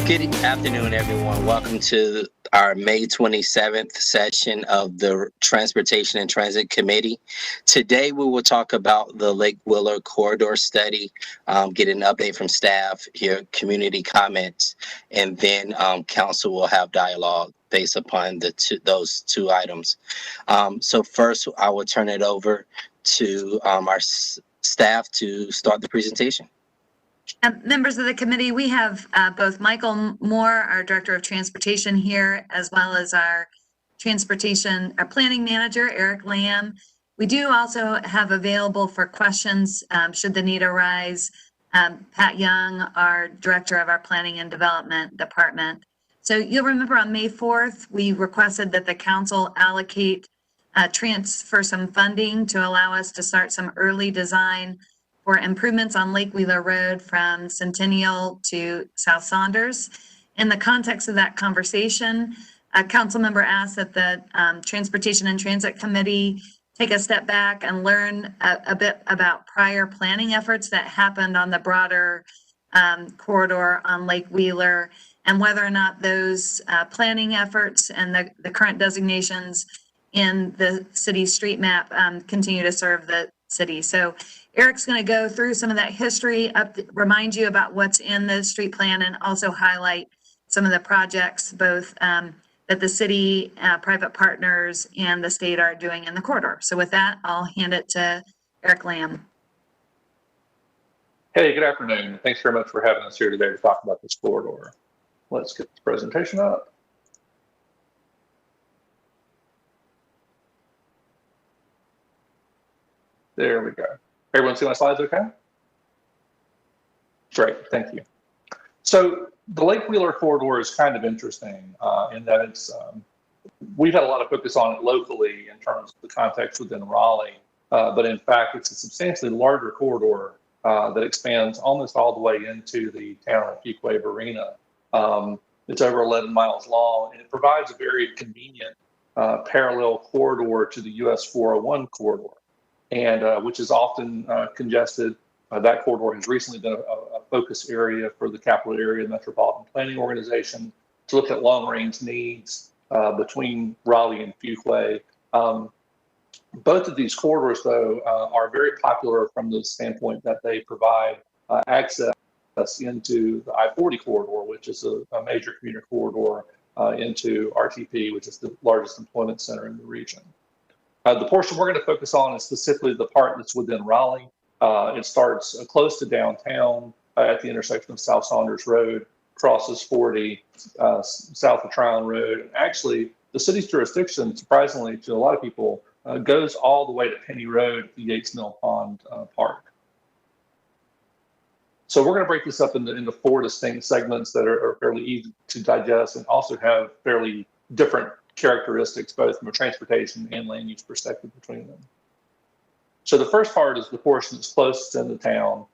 Good afternoon, everyone. Welcome to our May 27th session of the Transportation and Transit Committee. Today, we will talk about the Lake Wheeler Corridor Study, get an update from staff, hear community comments, and then council will have dialogue based upon those two items. So first, I will turn it over to our staff to start the presentation. Members of the committee, we have both Michael Moore, our Director of Transportation here, as well as our Planning Manager, Eric Lamb. We do also have available for questions, should the need arise, Pat Young, our Director of our Planning and Development Department. So you'll remember on May 4th, we requested that the council allocate transfer some funding to allow us to start some early design for improvements on Lake Wheeler Road from Centennial to South Saunders. In the context of that conversation, a council member asked that the Transportation and Transit Committee take a step back and learn a bit about prior planning efforts that happened on the broader corridor on Lake Wheeler, and whether or not those planning efforts and the current designations in the city street map continue to serve the city. So Eric's going to go through some of that history, remind you about what's in the street plan, and also highlight some of the projects, both that the city, private partners, and the state are doing in the corridor. So with that, I'll hand it to Eric Lamb. Hey, good afternoon. Thanks very much for having us here today to talk about this corridor. Let's get this presentation up. There we go. Everyone see my slides okay? Great, thank you. So the Lake Wheeler corridor is kind of interesting in that it's, we've had a lot of focus on it locally in terms of the context within Raleigh, but in fact, it's a substantially larger corridor that expands almost all the way into the town of Fuquay Arena. It's over 11 miles long, and it provides a very convenient parallel corridor to the US 401 corridor, and which is often congested. That corridor has recently been a focus area for the Capital Area Metropolitan Planning Organization to look at long-range needs between Raleigh and Fuquay. Both of these corridors, though, are very popular from the standpoint that they provide access into the I-40 corridor, which is a major commuter corridor into RTP, which is the largest employment center in the region. The portion we're going to focus on is specifically the part that's within Raleigh. It starts close to downtown at the intersection of South Saunders Road, crosses 40 south of Tryon Road. And actually, the city's jurisdiction, surprisingly to a lot of people, goes all the way to Penny Road at the Yates Mill Pond Park. So we're going to break this up into 4 distinct segments that are fairly easy to digest and also have fairly different characteristics, both from a transportation and land use perspective between them. So the first part is the portion that's closest in the town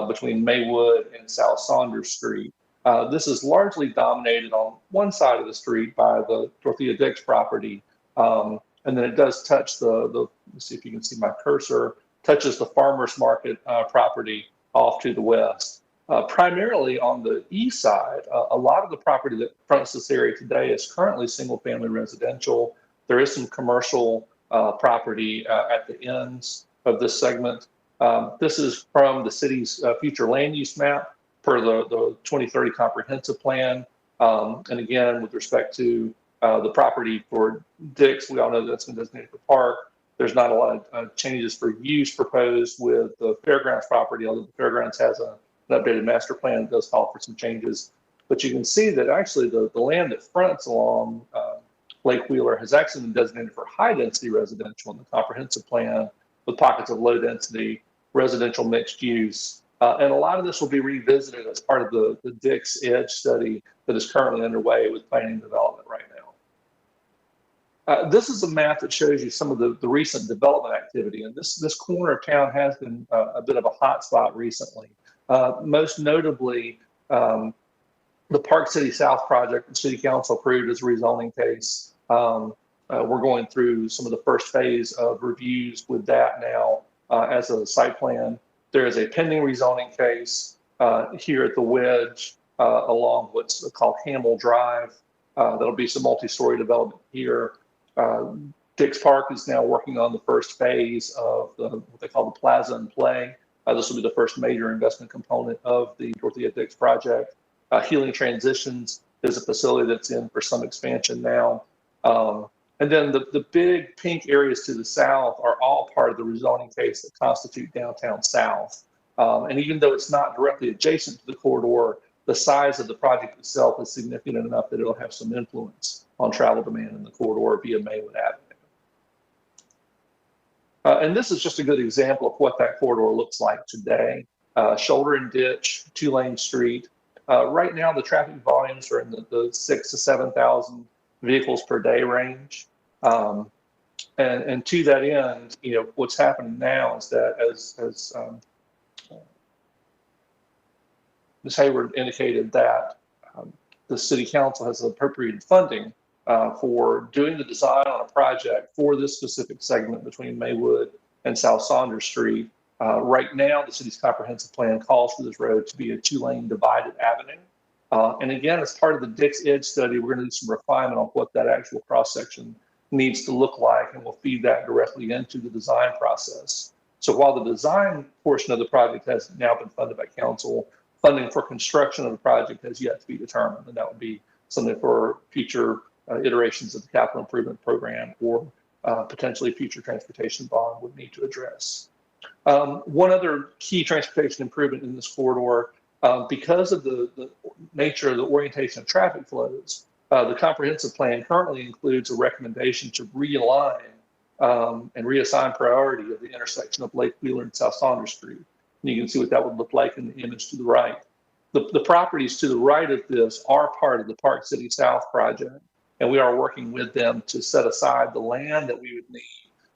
between Maywood and South Saunders Street. This is largely dominated on one side of the street by the Dorothea Dix property, and then it does touch let's see if you can see my cursor, touches the Farmers Market property off to the west. Primarily on the east side, a lot of the property that fronts this area today is currently single-family residential. There is some commercial property at the ends of this segment. This is from the city's future land use map per the 2030 comprehensive plan. And again, with respect to the property for Dix, we all know that's been designated for park. There's not a lot of changes for use proposed with the fairgrounds property, although the fairgrounds has an updated master plan that does call for some changes. But you can see that actually the land that fronts along Lake Wheeler has actually been designated for high density residential in the comprehensive plan, with pockets of low density residential mixed use. And a lot of this will be revisited as part of the Dix Edge study that is currently underway with planning and development right now. This is a map that shows you some of the recent development activity. And this corner of town has been a bit of a hot spot recently. Most notably, the Park City South project, the City Council approved as a rezoning case. We're going through some of the first phase of reviews with that now as a site plan. There is a pending rezoning case here at the Wedge along what's called Hamel Drive. There'll be some multi-story development here. Dix Park is now working on the first phase of what they call the Plaza and Play. This will be the first major investment component of the Dorothea Dix project. Healing Transitions is a facility that's in for some expansion now. And then the big pink areas to the south are all part of the rezoning case that constitute downtown south. And even though it's not directly adjacent to the corridor, the size of the project itself is significant enough that it'll have some influence on travel demand in the corridor via Maywood Avenue. And this is just a good example of what that corridor looks like today. Shoulder and ditch, 2-lane street. Right now, the traffic volumes are in the 6,000 to 7,000 vehicles per day range. And to that end, what's happening now is that as Ms. Hayward indicated that the city council has appropriated funding for doing the design on a project for this specific segment between Maywood and South Saunders Street. Right now, the city's comprehensive plan calls for this road to be a 2-lane divided avenue. And again, as part of the Dix Edge study, we're going to do some refinement on what that actual cross-section needs to look like, and we'll feed that directly into the design process. So while the design portion of the project has now been funded by council, funding for construction of the project has yet to be determined, and that would be something for future iterations of the capital improvement program or potentially future transportation bond would need to address. One other key transportation improvement in this corridor, because of the nature of the orientation of traffic flows, the comprehensive plan currently includes a recommendation to realign and reassign priority of the intersection of Lake Wheeler and South Saunders Street. And you can see what that would look like in the image to the right. The properties to the right of this are part of the Park City South project, and we are working with them to set aside the land that we would need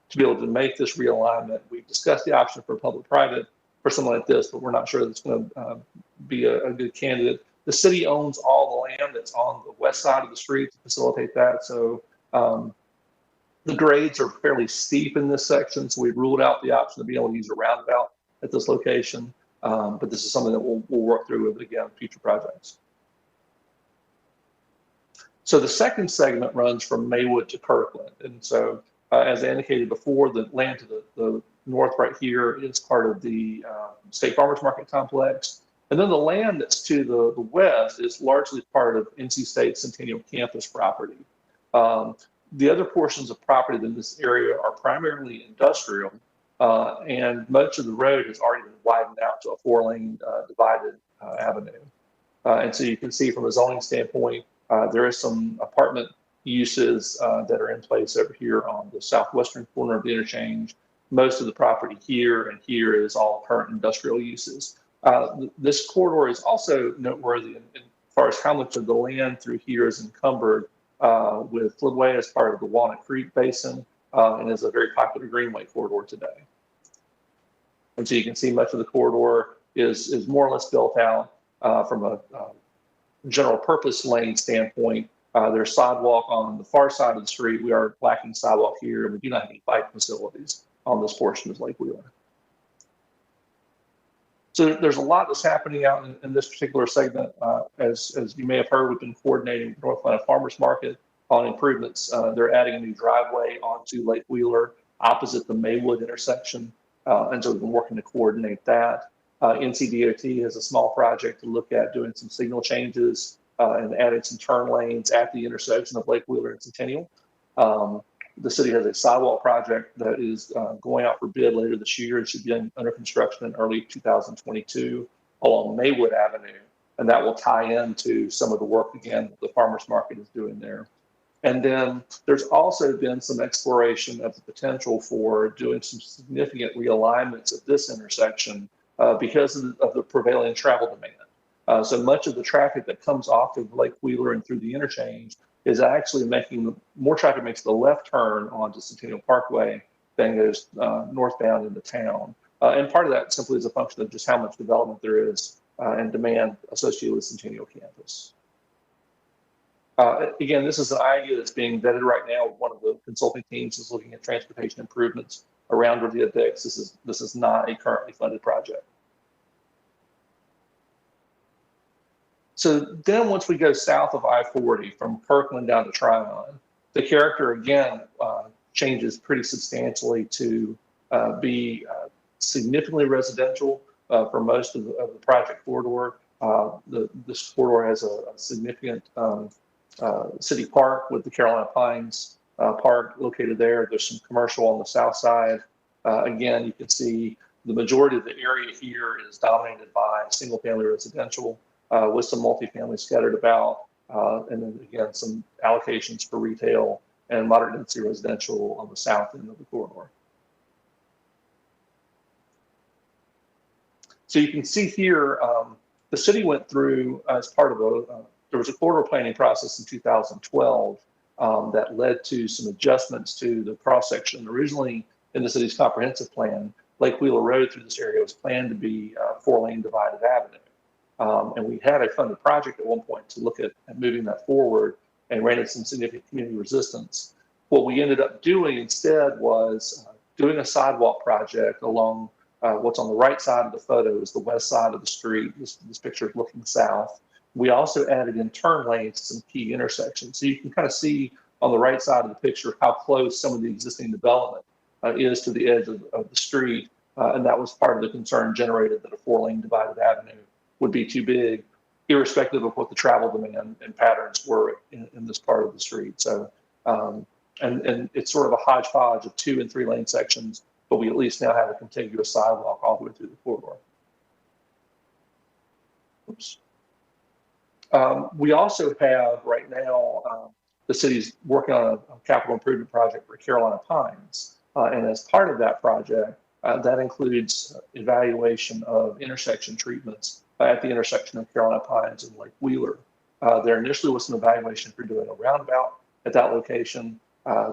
to be able to make this realignment. We've discussed the option for public-private for something like this, but we're not sure that's going to be a good candidate. The city owns all the land that's on the west side of the street to facilitate that. So the grades are fairly steep in this section, so we've ruled out the option of being able to use a roundabout at this location. But this is something that we'll work through with, again, future projects. So the second segment runs from Maywood to Kirkland. And so as I indicated before, the land to the north right here is part of the State Farmers Market complex. And then the land that's to the west is largely part of NC State Centennial Campus property. The other portions of property in this area are primarily industrial, and much of the road has already been widened out to a 4-lane divided avenue. And so you can see from a zoning standpoint, there is some apartment uses that are in place over here on the southwestern corner of the interchange. Most of the property here and here is all current industrial uses. This corridor is also noteworthy as far as how much of the land through here is encumbered with floodway as part of the Walnut Creek Basin, and is a very popular greenway corridor today. And so you can see much of the corridor is more or less built out from a general purpose lane standpoint. There's sidewalk on the far side of the street. We are lacking sidewalk here, and we do not have any bike facilities on this portion of Lake Wheeler. So there's a lot that's happening out in this particular segment. As you may have heard, we've been coordinating with North Atlanta Farmers Market on improvements. They're adding a new driveway onto Lake Wheeler opposite the Maywood intersection. And so we've been working to coordinate that. NCDOT has a small project to look at doing some signal changes and adding some turn lanes at the intersection of Lake Wheeler and Centennial. The city has a sidewalk project that is going out for bid later this year. It should be under construction in early 2022 along Maywood Avenue. And that will tie into some of the work, again, the farmers market is doing there. And then there's also been some exploration of the potential for doing some significant realignments at this intersection because of the prevailing travel demand. So much of the traffic that comes off of Lake Wheeler and through the interchange is actually making more traffic makes the left turn onto Centennial Parkway than goes northbound into town. And part of that simply is a function of just how much development there is and demand associated with Centennial campus. Again, this is an idea that's being vetted right now. One of the consulting teams is looking at transportation improvements around Dorothea Dix. This is not a currently funded project. So then once we go south of I-40 from Kirkland down to Tryon, the character again changes pretty substantially to be significantly residential for most of the project corridor. This corridor has a significant city park with the Carolina Pines Park located there. There's some commercial on the south side. Again, you can see the majority of the area here is dominated by single family residential with some multifamily scattered about. And then again, some allocations for retail and moderate density residential on the south end of the corridor. So you can see here, the city went through as part of there was a corridor planning process in 2012 that led to some adjustments to the cross section. Originally in the city's comprehensive plan, Lake Wheeler Road through this area was planned to be a 4-lane divided avenue. And we had a funded project at one point to look at moving that forward and ran into some significant community resistance. What we ended up doing instead was doing a sidewalk project along what's on the right side of the photo is the west side of the street. This picture is looking south. We also added in turn lanes to some key intersections. So you can kind of see on the right side of the picture how close some of the existing development is to the edge of the street. And that was part of the concern generated that a 4-lane divided avenue would be too big, irrespective of what the travel demand and patterns were in this part of the street. So, and it's sort of a hodgepodge of 2- and 3-lane sections, but we at least now have a contiguous sidewalk all the way through the corridor. Oops. We also have right now, the city's working on a capital improvement project for Carolina Pines. And as part of that project, that includes evaluation of intersection treatments at the intersection of Carolina Pines and Lake Wheeler. There initially was some evaluation for doing a roundabout at that location.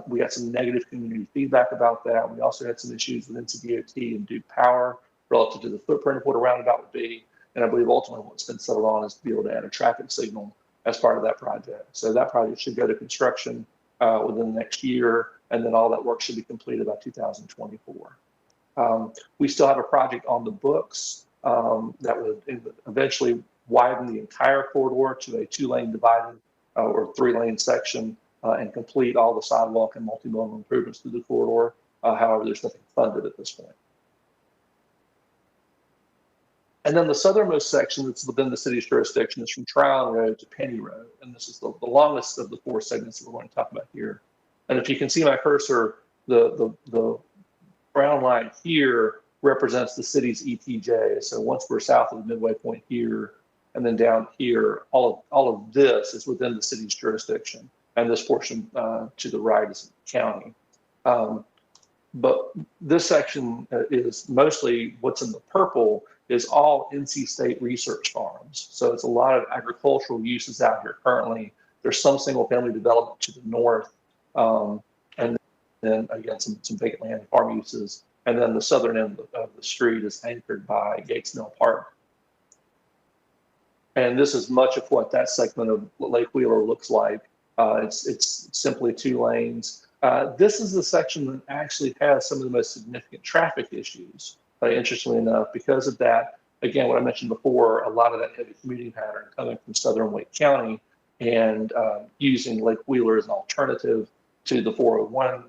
We got some negative community feedback about that. We also had some issues with NCDOT and Duke Power relative to the footprint of what a roundabout would be. And I believe ultimately what's been settled on is to be able to add a traffic signal as part of that project. So that project should go to construction within the next year, and then all that work should be completed by 2024. We still have a project on the books that would eventually widen the entire corridor to a 2-lane divided or 3-lane section and complete all the sidewalk and multimodal improvements through the corridor. However, there's nothing funded at this point. And then the southernmost section that's within the city's jurisdiction is from Tryon Road to Penny Road. And this is the longest of the 4 segments that we're going to talk about here. And if you can see my cursor, the brown line here represents the city's ETJ. So once we're south of the midway point here, and then down here, all of this is within the city's jurisdiction. And this portion to the right is county. But this section is mostly what's in the purple is all NC State research farms. So it's a lot of agricultural uses out here currently. There's some single family development to the north. And then again, some vacant land farm uses. And then the southern end of the street is anchored by Gates Mill Park. And this is much of what that segment of Lake Wheeler looks like. It's simply 2 lanes. This is the section that actually has some of the most significant traffic issues, interestingly enough. Because of that, again, what I mentioned before, a lot of that heavy commuting pattern coming from southern Wake County and using Lake Wheeler as an alternative to the 401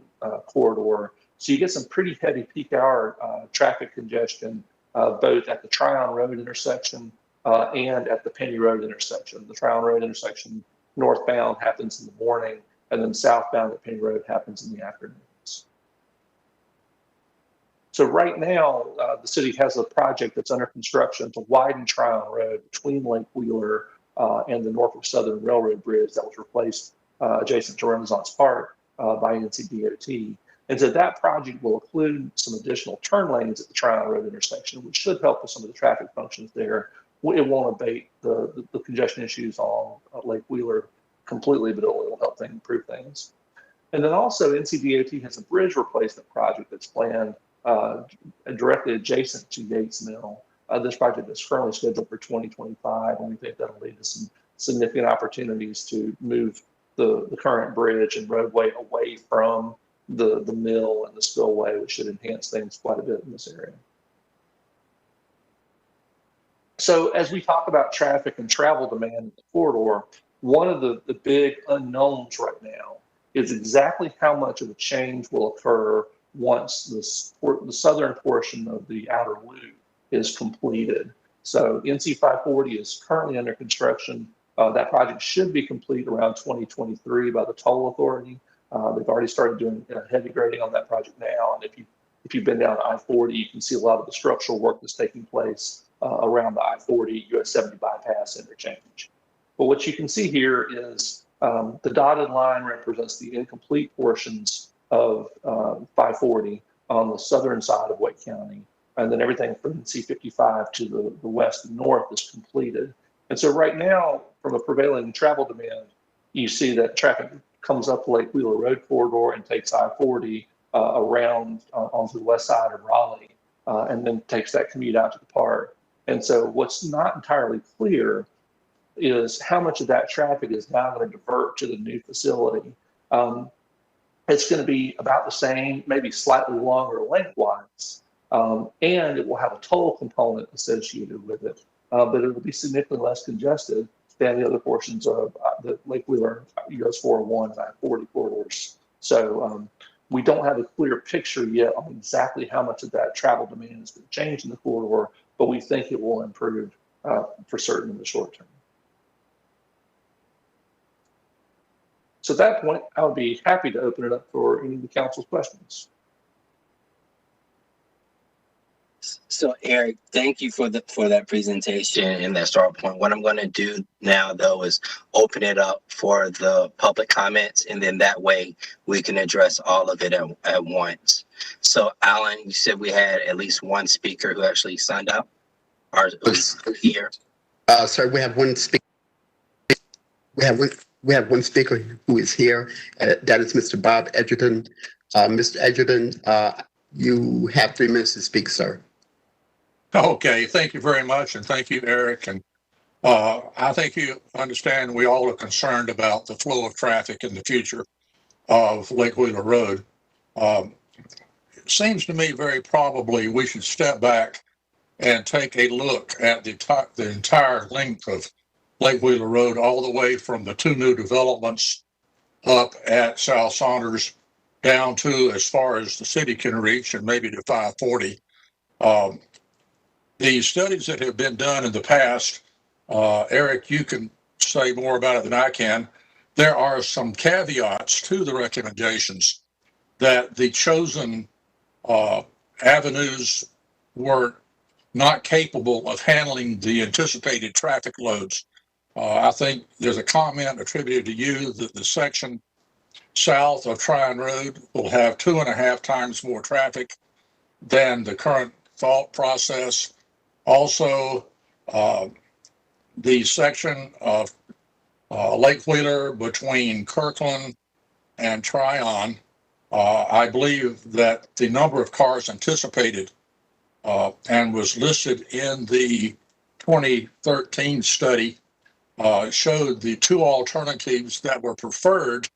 corridor. So you get some pretty heavy peak hour traffic congestion, both at the Tryon Road intersection and at the Penny Road intersection. The Tryon Road intersection northbound happens in the morning, and then southbound at Penny Road happens in the afternoons. So right now, the city has a project that's under construction to widen Tryon Road between Lake Wheeler and the Norfolk Southern Railroad Bridge that was replaced adjacent to Renaissance Park by NCDOT. And so that project will include some additional turn lanes at the Tryon Road intersection, which should help with some of the traffic functions there. It won't abate the congestion issues on Lake Wheeler completely, but it will help improve things. And then also NCDOT has a bridge replacement project that's planned directly adjacent to Gates Mill. This project is currently scheduled for 2025, and we think that'll lead to some significant opportunities to move the current bridge and roadway away from the mill and the spillway, which should enhance things quite a bit in this area. So as we talk about traffic and travel demand in the corridor, one of the big unknowns right now is exactly how much of a change will occur once the southern portion of the outer loop is completed. So NC 540 is currently under construction. That project should be complete around 2023 by the toll authority. They've already started doing heavy grading on that project now. And if you've been down I-40, you can see a lot of the structural work that's taking place around the I-40 US 70 bypass interchange. But what you can see here is the dotted line represents the incomplete portions of 540 on the southern side of Wake County. And then everything from C-55 to the west and north is completed. And so right now, from a prevailing travel demand, you see that traffic comes up Lake Wheeler Road corridor and takes I-40 around onto the west side of Raleigh, and then takes that commute out to the park. And so what's not entirely clear is how much of that traffic is now going to divert to the new facility. It's going to be about the same, maybe slightly longer lengthwise, and it will have a toll component associated with it, but it will be significantly less congested than the other portions of the Lake Wheeler US 401 and I-40 corridors. So we don't have a clear picture yet on exactly how much of that travel demand is going to change in the corridor, but we think it will improve for certain in the short term. So at that point, I would be happy to open it up for any of the council's questions. So Eric, thank you for that presentation and that start point. What I'm going to do now, though, is open it up for the public comments, and then that way we can address all of it at once. So Alan, you said we had at least one speaker who actually signed up, or who's here. Sir, we have one speaker. We have one speaker who is here. That is Mr. Bob Edgerton. Mr. Edgerton, you have 3 minutes to speak, sir. Okay, thank you very much, and thank you, Eric. And I think you understand we all are concerned about the flow of traffic in the future of Lake Wheeler Road. It seems to me very probably we should step back and take a look at the entire length of Lake Wheeler Road, all the way from the 2 new developments up at South Saunders down to as far as the city can reach, and maybe to 540. The studies that have been done in the past, Eric, you can say more about it than I can. There are some caveats to the recommendations that the chosen avenues were not capable of handling the anticipated traffic loads. I think there's a comment attributed to you that the section south of Tryon Road will have 2.5 times more traffic than the current thought process. Also, the section of Lake Wheeler between Kirkland and Tryon, I believe that the number of cars anticipated and was listed in the 2013 study showed the 2 alternatives that were preferred,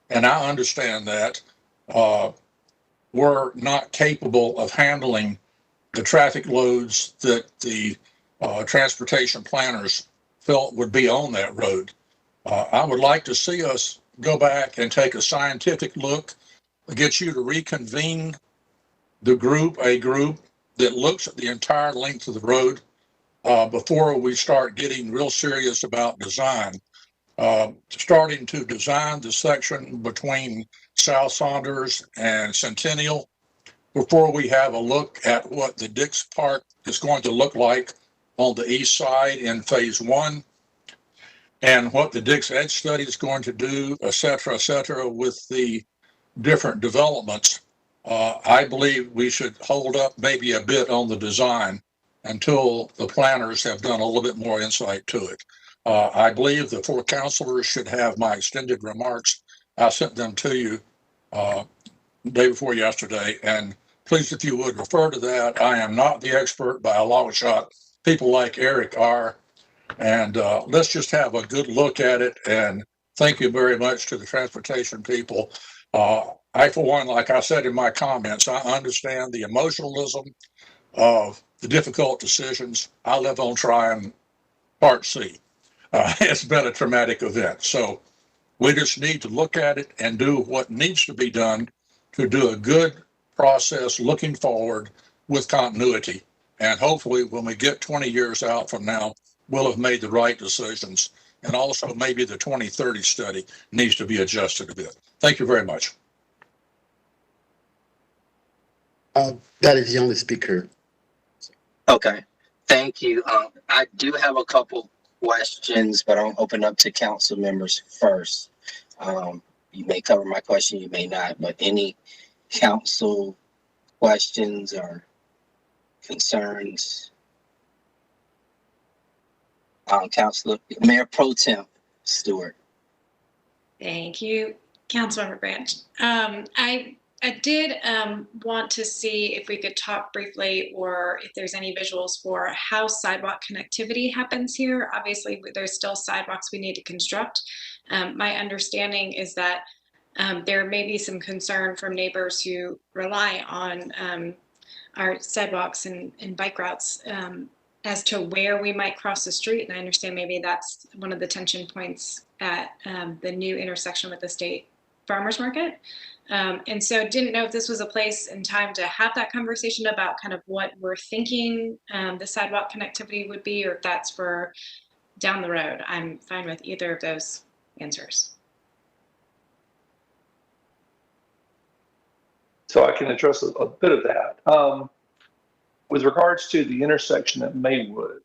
and I understand that, were not capable of handling the traffic loads that the transportation planners felt would be on that road. I would like to see us go back and take a scientific look, get you to reconvene a group that looks at the entire length of the road before we start getting real serious about design. Starting to design the section between South Saunders and Centennial before we have a look at what the Dix Park is going to look like on the east side in phase 1, and what the Dix Edge study is going to do, et cetera, with the different developments. I believe we should hold up maybe a bit on the design until the planners have done a little bit more insight to it. I believe the 4 councilors should have my extended remarks. I sent them to you day before yesterday, and please, if you would, refer to that. I am not the expert by a long shot. People like Eric are, and let's just have a good look at it. And thank you very much to the transportation people. I, for one, like I said in my comments, I understand the emotionalism of the difficult decisions. I live on trying Part C. It's been a traumatic event. So we just need to look at it and do what needs to be done to do a good process looking forward with continuity. And hopefully when we get 20 years out from now, we'll have made the right decisions. And also maybe the 2030 study needs to be adjusted a bit. Thank you very much. That is the only speaker. Okay, thank you. I do have a couple questions, but I'll open up to council members first. You may cover my question, you may not, but any council questions or concerns? Councilor, Mayor Pro Tem Stewart. Thank you, Councilmember Branch. I did want to see if we could talk briefly, or if there's any visuals for how sidewalk connectivity happens here. Obviously, there's still sidewalks we need to construct. My understanding is that there may be some concern from neighbors who rely on our sidewalks and bike routes as to where we might cross the street. And I understand maybe that's one of the tension points at the new intersection with the state farmers market. And so didn't know if this was a place and time to have that conversation about kind of what we're thinking the sidewalk connectivity would be, or if that's for down the road. I'm fine with either of those answers. So I can address a bit of that. With regards to the intersection at Maywood,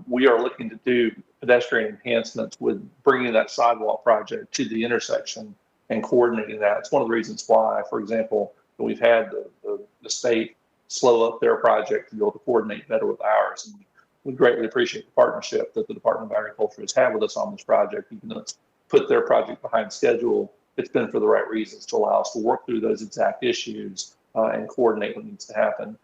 we are looking to do pedestrian enhancements with bringing that sidewalk project to the intersection and coordinating that. It's one of the reasons why, for example, we've had the state slow up their project to be able to coordinate better with ours. And we greatly appreciate the partnership that the Department of Agriculture has had with us on this project. Even though it's put their project behind schedule, it's been for the right reasons to allow us to work through those exact issues and coordinate what needs to happen.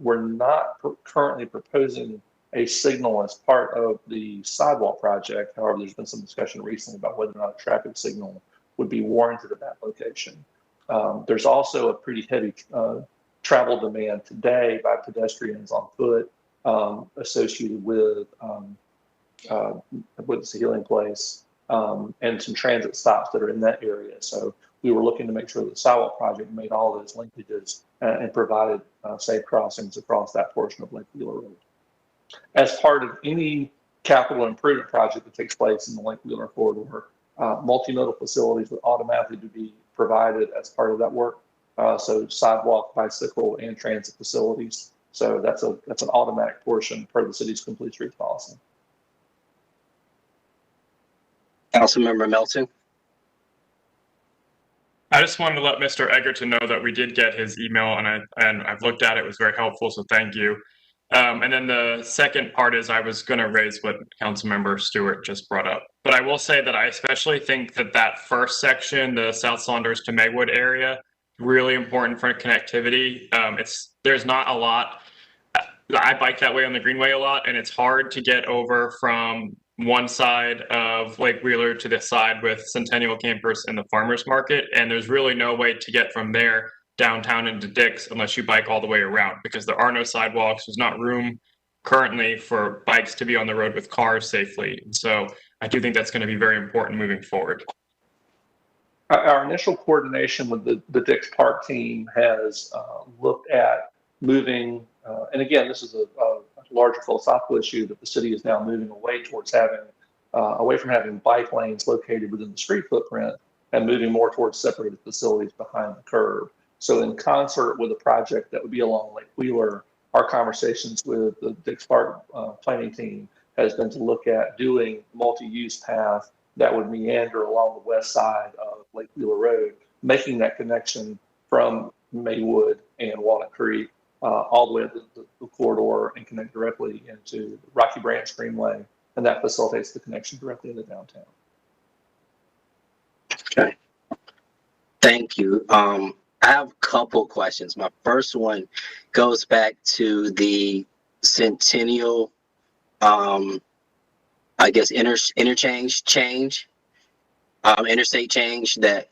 We're not currently proposing a signal as part of the sidewalk project. However, there's been some discussion recently about whether or not a traffic signal would be warranted at that location. There's also a pretty heavy travel demand today by pedestrians on foot associated with the healing place and some transit stops that are in that area. So we were looking to make sure that the sidewalk project made all those linkages and provided safe crossings across that portion of Lake Wheeler Road. As part of any capital improvement project that takes place in the Lake Wheeler corridor, multimodal facilities would automatically be provided as part of that work. So sidewalk, bicycle, and transit facilities. So that's an automatic portion per the city's complete streets policy. Councilmember Melton. I just wanted to let Mr. Egerton know that we did get his email, and I've looked at it. It was very helpful, so thank you. And then the second part is I was going to raise what Councilmember Stewart just brought up. But I will say that I especially think that that first section, the South Saunders to Maywood area, really important for connectivity. There's not a lot. I bike that way on the Greenway a lot, and it's hard to get over from one side of Lake Wheeler to the side with Centennial Campus and the farmers market. And there's really no way to get from there downtown into Dix unless you bike all the way around, because there are no sidewalks. There's not room currently for bikes to be on the road with cars safely. And so I do think that's going to be very important moving forward. Our initial coordination with the Dix Park team has looked at moving, and again, this is a larger philosophical issue that the city is now moving away towards away from having bike lanes located within the street footprint and moving more towards separated facilities behind the curb. So in concert with a project that would be along Lake Wheeler, our conversations with the Dix Park planning team has been to look at doing multi-use path that would meander along the west side of Lake Wheeler Road, making that connection from Maywood and Walnut Creek all the way to the corridor and connect directly into Rocky Branch Greenway, and that facilitates the connection directly into downtown. Okay, thank you. I have a couple questions. My first one goes back to the Centennial, I guess, interstate change that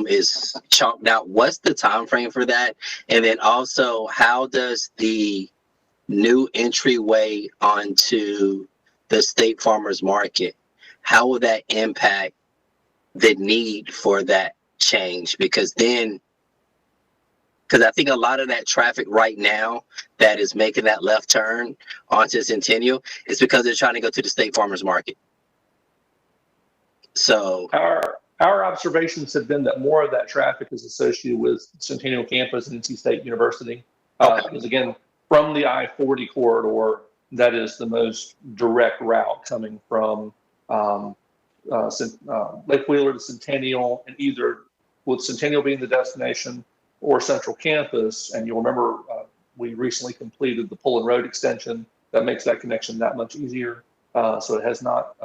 is chalked out. What's the time frame for that? And then also, how does the new entryway onto the State Farmers Market, how will that impact the need for that change? Because I think a lot of that traffic right now that is making that left turn onto Centennial is because they're trying to go to the State Farmers Market. So our observations have been that more of that traffic is associated with Centennial Campus and NC State University. Because again, from the I-40 corridor, that is the most direct route coming from Lake Wheeler to Centennial, and either with Centennial being the destination or Central Campus. And you'll remember we recently completed the Pullen Road extension that makes that connection that much easier. So it has not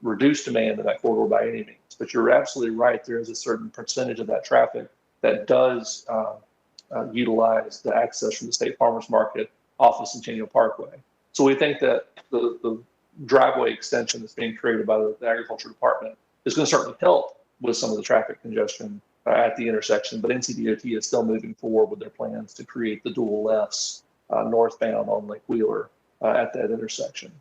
reduced demand in that corridor by any means. But you're absolutely right. There is a certain percentage of that traffic that does utilize the access from the State Farmers Market off of Centennial Parkway. So we think that the driveway extension that's being created by the Agriculture Department is going to certainly help with some of the traffic congestion at the intersection. But NCDOT is still moving forward with their plans to create the dual lefts northbound on Lake Wheeler at that intersection.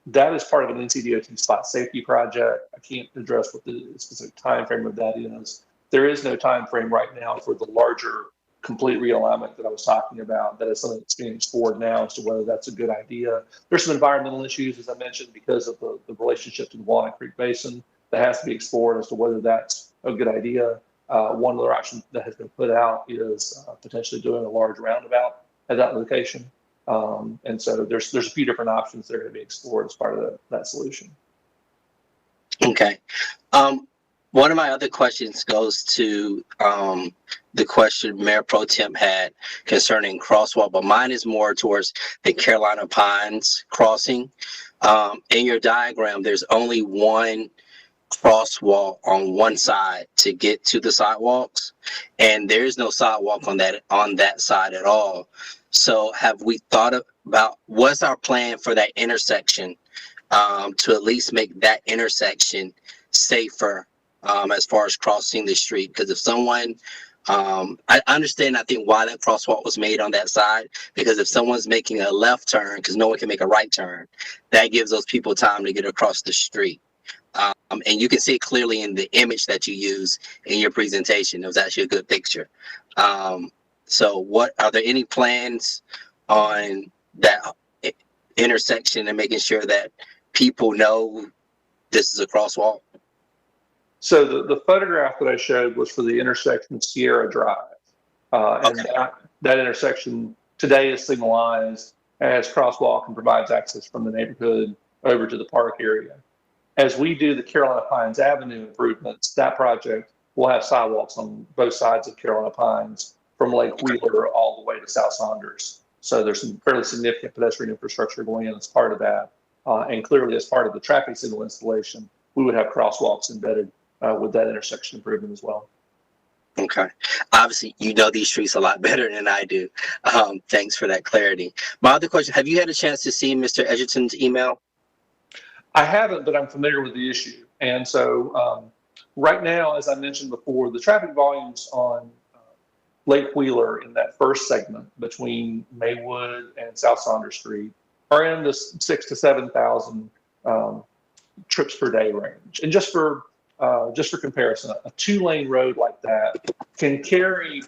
That is part of an NCDOT spot safety project. I can't address what the specific time frame of that is. There is no time frame right now for the larger complete realignment that I was talking about. That is something that's being explored now as to whether that's a good idea. There's some environmental issues, as I mentioned, because of the relationship to the Walnut Creek Basin that has to be explored as to whether that's a good idea. One other option that has been put out is potentially doing a large roundabout at that location. And so there's a few different options that are going to be explored as part of that solution. Okay. One of my other questions goes to the question Mayor Pro Tem had concerning crosswalk, but mine is more towards the Carolina Pines crossing. In your diagram, there's only one crosswalk on one side to get to the sidewalks, and there's no sidewalk on that side at all. So have we thought about what's our plan for that intersection to at least make that intersection safer as far as crossing the street? Because if someone, I understand, I think why that crosswalk was made on that side, because if someone's making a left turn, because no one can make a right turn, that gives those people time to get across the street. And you can see it clearly in the image that you use in your presentation. It was actually a good picture. So are there any plans on that intersection and making sure that people know this is a crosswalk? So the photograph that I showed was for the intersection of Sierra Drive. And that intersection today is signalized as crosswalk and provides access from the neighborhood over to the park area. As we do the Carolina Pines Avenue improvements, that project will have sidewalks on both sides of Carolina Pines from Lake Wheeler all the way to South Saunders. So there's some fairly significant pedestrian infrastructure going in as part of that. And clearly as part of the traffic signal installation, we would have crosswalks embedded with that intersection improvement as well. Okay. Obviously, you know these streets a lot better than I do. Thanks for that clarity. My other question, have you had a chance to see Mr. Edgerton's email? I haven't, but I'm familiar with the issue. And so right now, as I mentioned before, the traffic volumes on Lake Wheeler in that first segment between Maywood and South Saunders Street are in the 6,000 to 7,000 trips per day range. And just for comparison, a 2-lane road like that can carry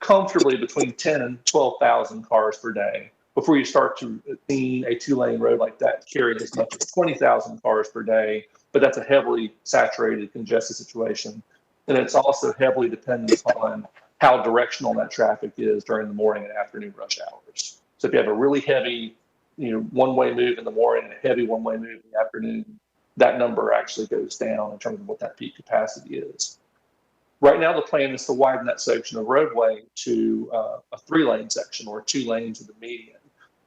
comfortably between 10 and 12,000 cars per day before you start to see a 2-lane road like that carry as much as 20,000 cars per day. But that's a heavily saturated, congested situation. And it's also heavily dependent upon how directional that traffic is during the morning and afternoon rush hours. So if you have a really heavy, one-way move in the morning and a heavy one-way move in the afternoon, that number actually goes down in terms of what that peak capacity is. Right now, the plan is to widen that section of roadway to a 3-lane section or 2 lanes with a median.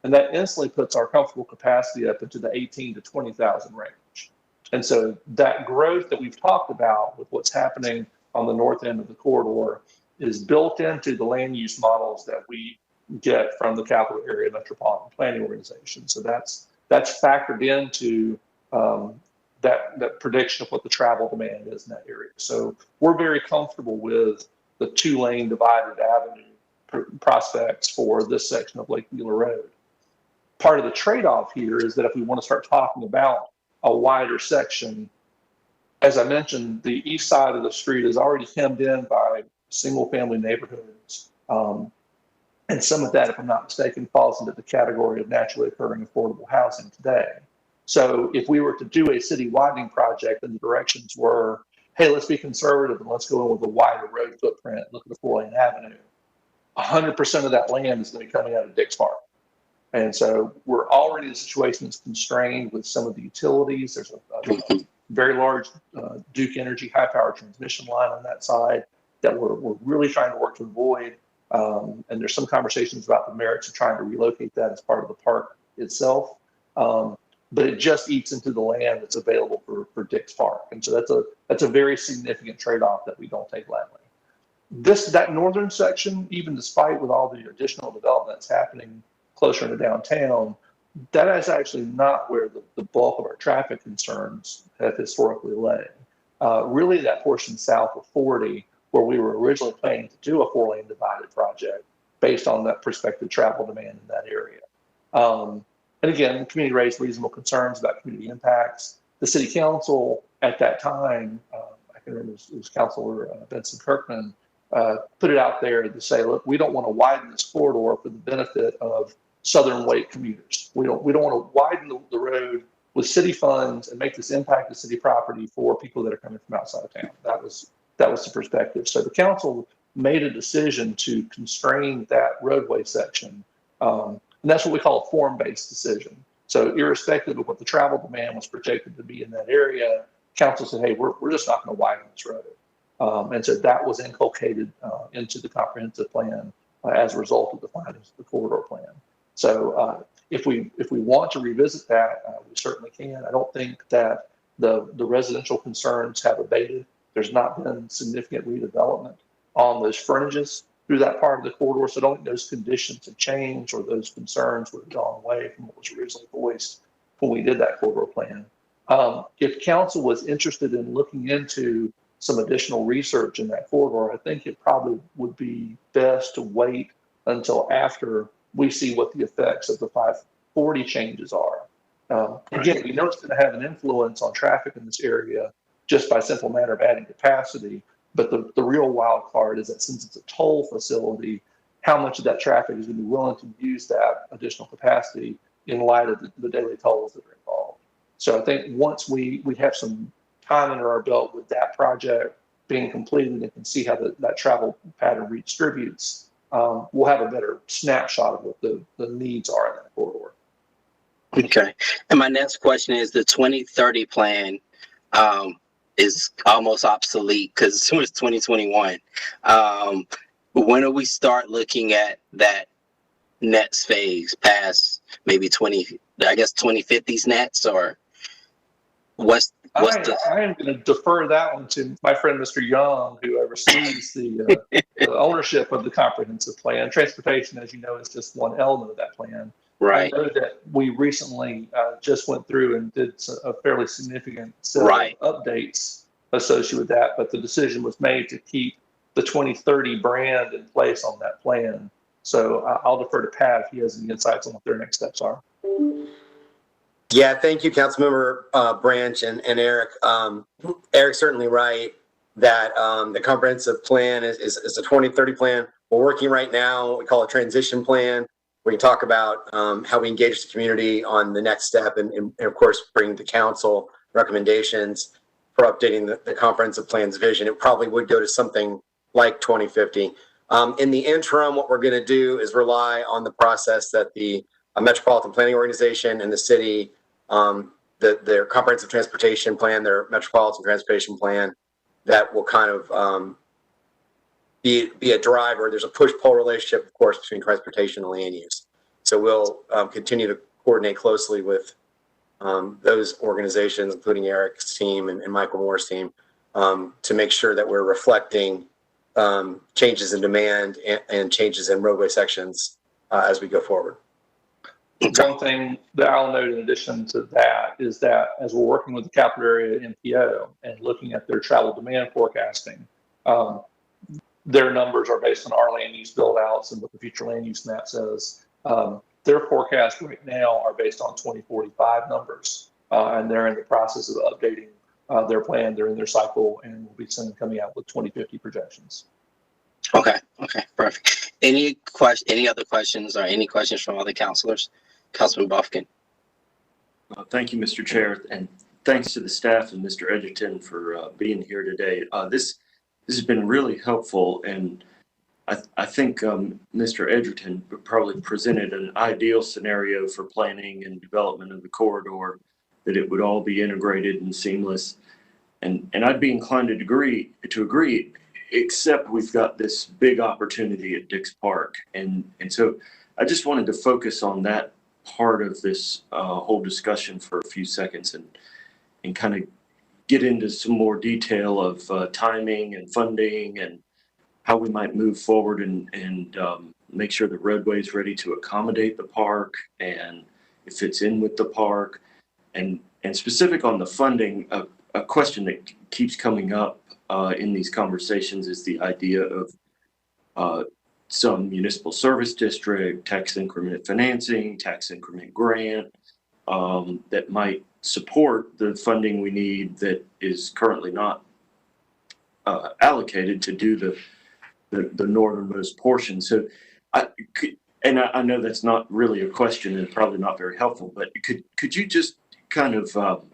And that instantly puts our comfortable capacity up into the 18 to 20,000 range. And so that growth that we've talked about with what's happening on the north end of the corridor is built into the land use models that we get from the Capital Area Metropolitan Planning Organization. So that's factored into that prediction of what the travel demand is in that area. So we're very comfortable with the 2-lane divided avenue prospects for this section of Lake Wheeler Road. Part of the trade-off here is that if we want to start talking about a wider section, as I mentioned, the east side of the street is already hemmed in by single-family neighborhoods. And some of that, if I'm not mistaken, falls into the category of naturally occurring affordable housing today. So if we were to do a city widening project and the directions were, hey, let's be conservative and let's go in with a wider road footprint, look at the 4-lane avenue, 100% of that land is going to be coming out of Dix Park. And so we're already, the situation is constrained with some of the utilities. There's a very large Duke Energy high power transmission line on that side that we're really trying to work to avoid. And there's some conversations about the merits of trying to relocate that as part of the park itself. But it just eats into the land that's available for Dix Park. And so that's a very significant trade-off that we don't take lightly. That northern section, even despite with all the additional development that's happening closer into downtown, that is actually not where the bulk of our traffic concerns have historically lay. Really that portion south of 40, where we were originally planning to do a 4-lane divided project based on that prospective travel demand in that area. And again, the community raised reasonable concerns about community impacts. The city council at that time, I can remember it was Councilor Benson Kirkman, put it out there to say, look, we don't want to widen this corridor for the benefit of Southern Wake commuters. We don't want to widen the road with city funds and make this impact the city property for people that are coming from outside of town. That was the perspective. So the council made a decision to constrain that roadway section. And that's what we call a form-based decision. So irrespective of what the travel demand was projected to be in that area, council said, hey, we're just not going to widen this road. And so that was inculcated into the comprehensive plan as a result of the findings of the corridor plan. So if we want to revisit that, we certainly can. I don't think that the residential concerns have abated. There's not been significant redevelopment on those frontages through that part of the corridor. So I don't think those conditions have changed or those concerns would have gone away from what was originally voiced when we did that corridor plan. If council was interested in looking into some additional research in that corridor, I think it probably would be best to wait until after we see what the effects of the 540 changes are. Again, we know it's going to have an influence on traffic in this area just by simple matter of adding capacity. But the real wild card is that since it's a toll facility, how much of that traffic is going to be willing to use that additional capacity in light of the daily tolls that are involved. So I think once we have some time under our belt with that project being completed and can see how that travel pattern redistributes, we'll have a better snapshot of what the needs are in that corridor. Okay. And my next question is the 2030 plan is almost obsolete because it was 2021. When do we start looking at that next phase past maybe 2050s nets, or what's I am going to defer that one to my friend, Mr. Young, who oversees the ownership of the comprehensive plan. Transportation, as you know, is just one element of that plan. right? I know that we recently just went through and did a fairly significant set of updates associated with that, but the decision was made to keep the 2030 brand in place on that plan. So I'll defer to Pat if he has any insights on what their next steps are. Yeah, thank you, Councilmember Branch and Eric. Eric's certainly right that the comprehensive plan is a 2030 plan. We're working right now, we call it a transition plan. We can talk about how we engage the community on the next step and of course, bring the council recommendations for updating the comprehensive plan's vision. It probably would go to something like 2050. In the interim, what we're going to do is rely on the process that the Metropolitan Planning Organization and the city, their comprehensive transportation plan, their metropolitan transportation plan, that will kind of be a driver. There's a push-pull relationship, of course, between transportation and land use. So we'll continue to coordinate closely with those organizations, including Eric's team and Michael Moore's team, to make sure that we're reflecting changes in demand and changes in roadway sections as we go forward. One thing that I'll note in addition to that is that as we're working with the capital area MPO and looking at their travel demand forecasting, their numbers are based on our land use build outs and what the future land use map says. Their forecasts right now are based on 2045 numbers, and they're in the process of updating their plan. They're in their cycle, and will be soon coming out with 2050 projections. Okay, perfect. Any other questions or any questions from other counselors? Councilman Buffkin. Thank you, Mr. Chair, and thanks to the staff and Mr. Edgerton for being here today. This has been really helpful, and I think Mr. Edgerton probably presented an ideal scenario for planning and development of the corridor, that it would all be integrated and seamless. And I'd be inclined to agree, except we've got this big opportunity at Dix Park. And so I just wanted to focus on that part of this whole discussion for a few seconds and kind of get into some more detail of timing and funding and how we might move forward and make sure the roadway is ready to accommodate the park and it fits in with the park. And specific on the funding, a question that keeps coming up in these conversations is the idea of some municipal service district, tax increment financing, tax increment grant that might support the funding we need that is currently not allocated to do the northernmost portion. So I know that's not really a question and probably not very helpful, but could you just kind of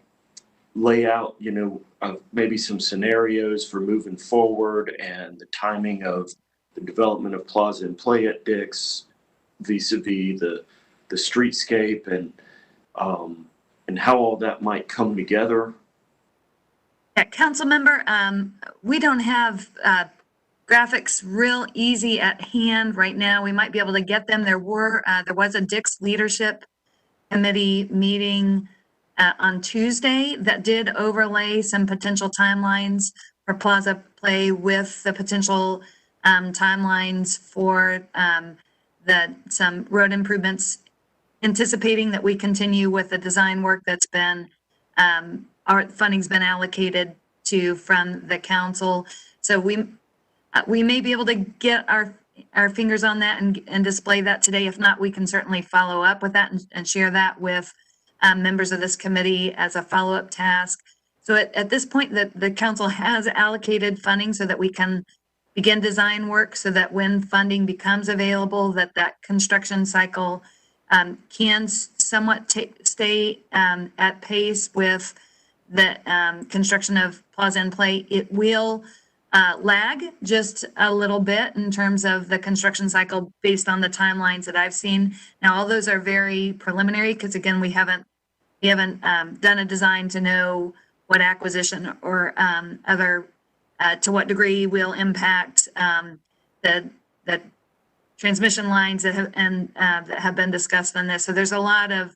lay out, maybe some scenarios for moving forward and the timing of the development of Plaza and Play at Dix vis-a-vis the streetscape and how all that might come together? Yeah, council member, we don't have graphics real easy at hand right now. We might be able to get them. There was a Dix Leadership Committee meeting on Tuesday that did overlay some potential timelines for Plaza Play with the potential timelines for some road improvements, anticipating that we continue with the design work that's been our funding's been allocated to from the council. So we may be able to get our fingers on that and display that today. If not, we can certainly follow up with that and share that with members of this committee as a follow-up task. So at this point, the council has allocated funding so that we can begin design work, so that when funding becomes available, that construction cycle can somewhat stay at pace with the construction of Plaza and Play. It will lag just a little bit in terms of the construction cycle based on the timelines that I've seen. Now, all those are very preliminary because, again, we haven't done a design to know what acquisition or other to what degree will impact the transmission lines that have been discussed on this. So there's a lot of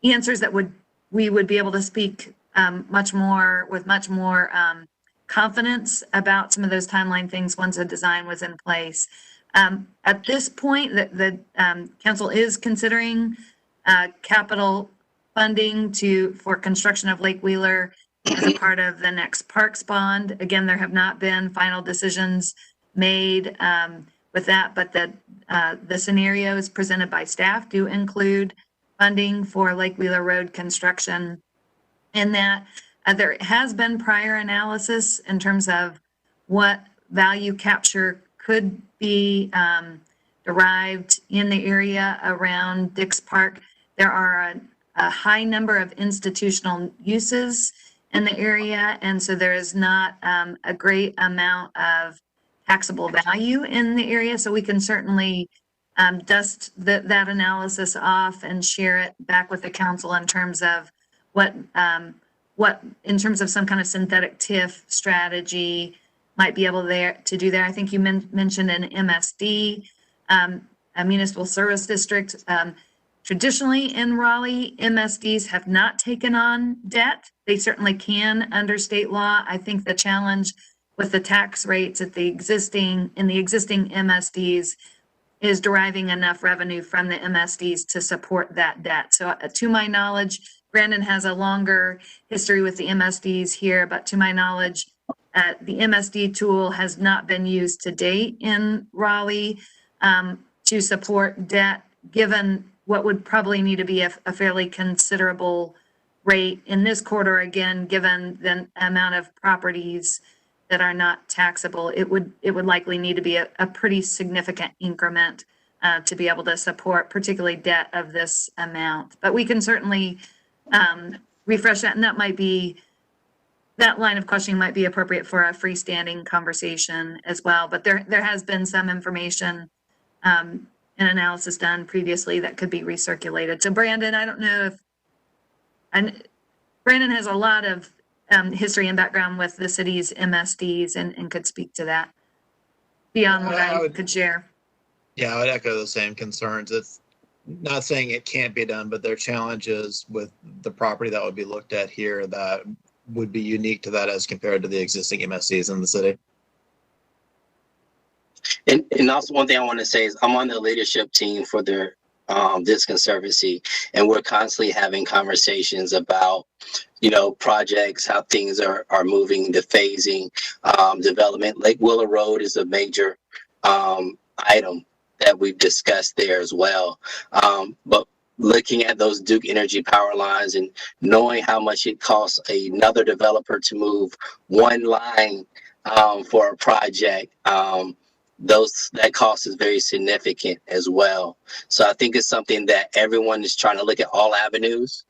answers that we would be able to speak with much more confidence about some of those timeline things once a design was in place. At this point, the council is considering capital funding for construction of Lake Wheeler as a part of the next Parks Bond. Again, there have not been final decisions made with that, but the scenarios presented by staff do include funding for Lake Wheeler Road construction, and that there has been prior analysis in terms of what value capture could be derived in the area around Dix Park. There are a high number of institutional uses in the area, and so there is not a great amount of taxable value in the area. So we can certainly dust that analysis off and share it back with the council in terms of what in terms of some kind of synthetic TIF strategy might be able to do there. I think you mentioned an MSD, a municipal service district. Traditionally in Raleigh, MSDs have not taken on debt. They certainly can under state law. I think the challenge with the tax rates in the existing MSDs is deriving enough revenue from the MSDs to support that debt. So to my knowledge, Brandon has a longer history with the MSDs here, but to my knowledge, The MSD tool has not been used to date in Raleigh to support debt, given what would probably need to be a fairly considerable rate in this quarter. Again, given the amount of properties that are not taxable, it would likely need to be a pretty significant increment to be able to support particularly debt of this amount. But we can certainly refresh that, and that line of questioning might be appropriate for a freestanding conversation as well. But there has been some information and analysis done previously that could be recirculated. So Brandon, I don't know if, and Brandon has a lot of history and background with the city's MSDs and could speak to that beyond what I could share. Yeah, I would echo the same concerns. It's not saying it can't be done, but there are challenges with the property that would be looked at here that would be unique to that as compared to the existing MSDs in the city. And also one thing I want to say is I'm on the leadership team for their this conservancy, and we're constantly having conversations about, projects, how things are moving, the phasing, development. Lake Willow Road is a major item that we've discussed there as well. But looking at those Duke Energy power lines and knowing how much it costs another developer to move one line for a project, that cost is very significant as well. So I think it's something that everyone is trying to look at all avenues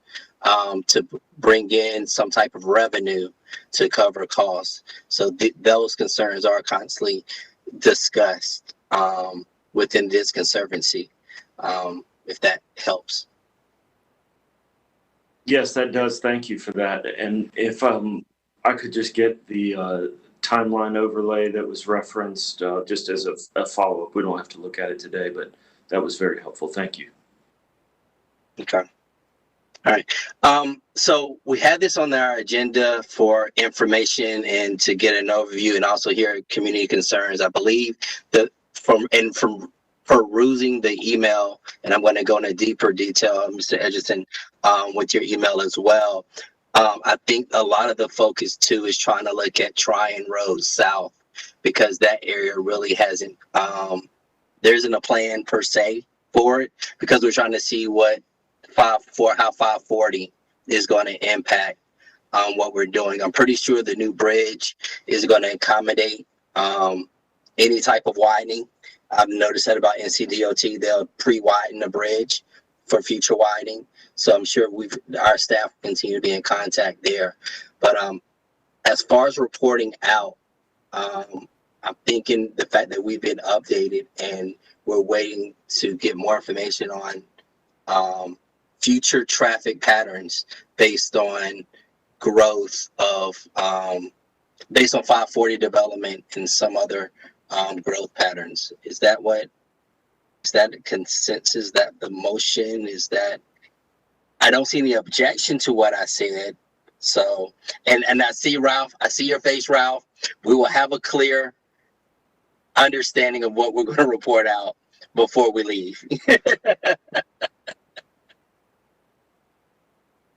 to bring in some type of revenue to cover costs. So those concerns are constantly discussed within this conservancy, if that helps. Yes, that does. Thank you for that. And if I could just get the timeline overlay that was referenced just as a follow-up. We don't have to look at it today, but that was very helpful. Thank you. Okay. All right. So we had this on our agenda for information and to get an overview and also hear community concerns. I believe that from perusing the email, and I'm going to go into deeper detail, Mr. Edgerton, with your email as well. I think a lot of the focus too is trying to look at Tryon Road South, because that area really hasn't, there isn't a plan per se for it, because we're trying to see what how 540 is going to impact what we're doing. I'm pretty sure the new bridge is going to accommodate any type of widening. I've noticed that about NCDOT, they'll pre-widen the bridge for future widening. So I'm sure our staff continue to be in contact there. But as far as reporting out, I'm thinking the fact that we've been updated and we're waiting to get more information on future traffic patterns based on growth of, based on 540 development and some other growth patterns. Is that the consensus, that the motion is that? I don't see any objection to what I said. So, and I see Ralph, I see your face, Ralph. We will have a clear understanding of what we're going to report out before we leave.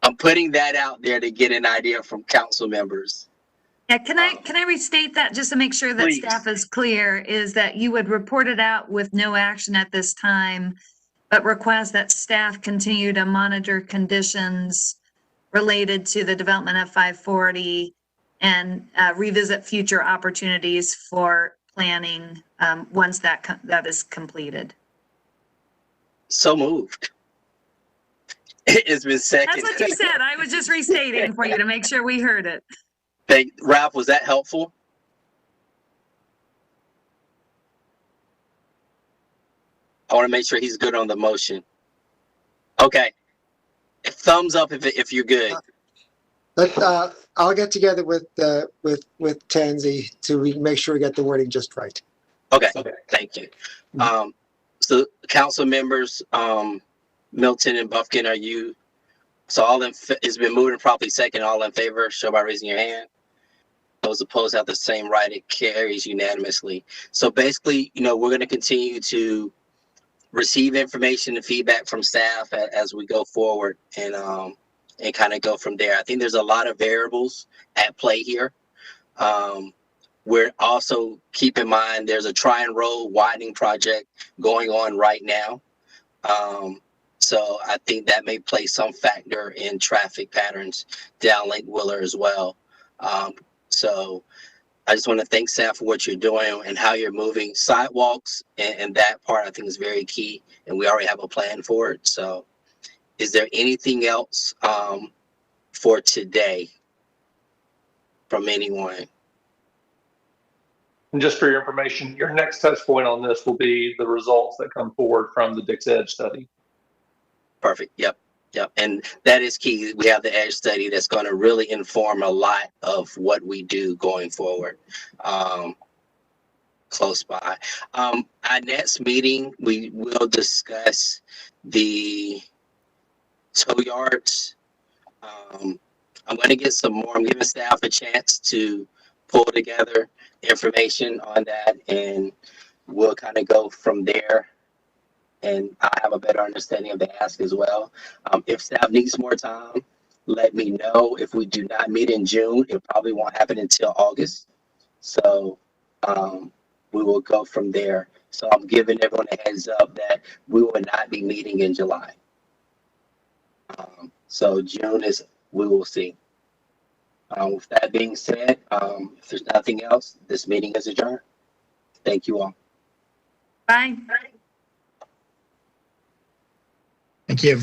I'm putting that out there to get an idea from council members. Yeah, can I restate that just to make sure that Please. Staff is clear, is that you would report it out with no action at this time, but request that staff continue to monitor conditions related to the development of 540 and revisit future opportunities for planning once that is completed. So moved. It's been second. That's what you said. I was just restating for you to make sure we heard it. Ralph, was that helpful? I want to make sure he's good on the motion. Okay. Thumbs up if you're good. I'll get together with Tansy to make sure we get the wording just right. Okay. Thank you. So council members, Milton and Buffkin, are you? So it's been moved and properly second. All in favor, show by raising your hand. Those opposed have the same right. It carries unanimously. So basically, we're going to continue to receive information and feedback from staff as we go forward and kind of go from there. I think there's a lot of variables at play here. We're also, keep in mind, there's a Tryon Road widening project going on right now. So I think that may play some factor in traffic patterns down Lake Willer as well. So I just want to thank Sam for what you're doing and how you're moving sidewalks, and that part I think is very key, and we already have a plan for it. So is there anything else for today from anyone? And just for your information, your next touch point on this will be the results that come forward from the Dix Edge study. Perfect. Yep. And that is key. We have the EDGE study that's going to really inform a lot of what we do going forward. Close by. Our next meeting, we will discuss the tow yards. I'm going to get some more. I'm giving staff a chance to pull together information on that, and we'll kind of go from there. And I have a better understanding of the ask as well. If staff needs more time, let me know. If we do not meet in June, it probably won't happen until August. So we will go from there. So I'm giving everyone a heads up that we will not be meeting in July. So June is, we will see. With that being said, if there's nothing else, this meeting is adjourned. Thank you all. Bye. Thank you.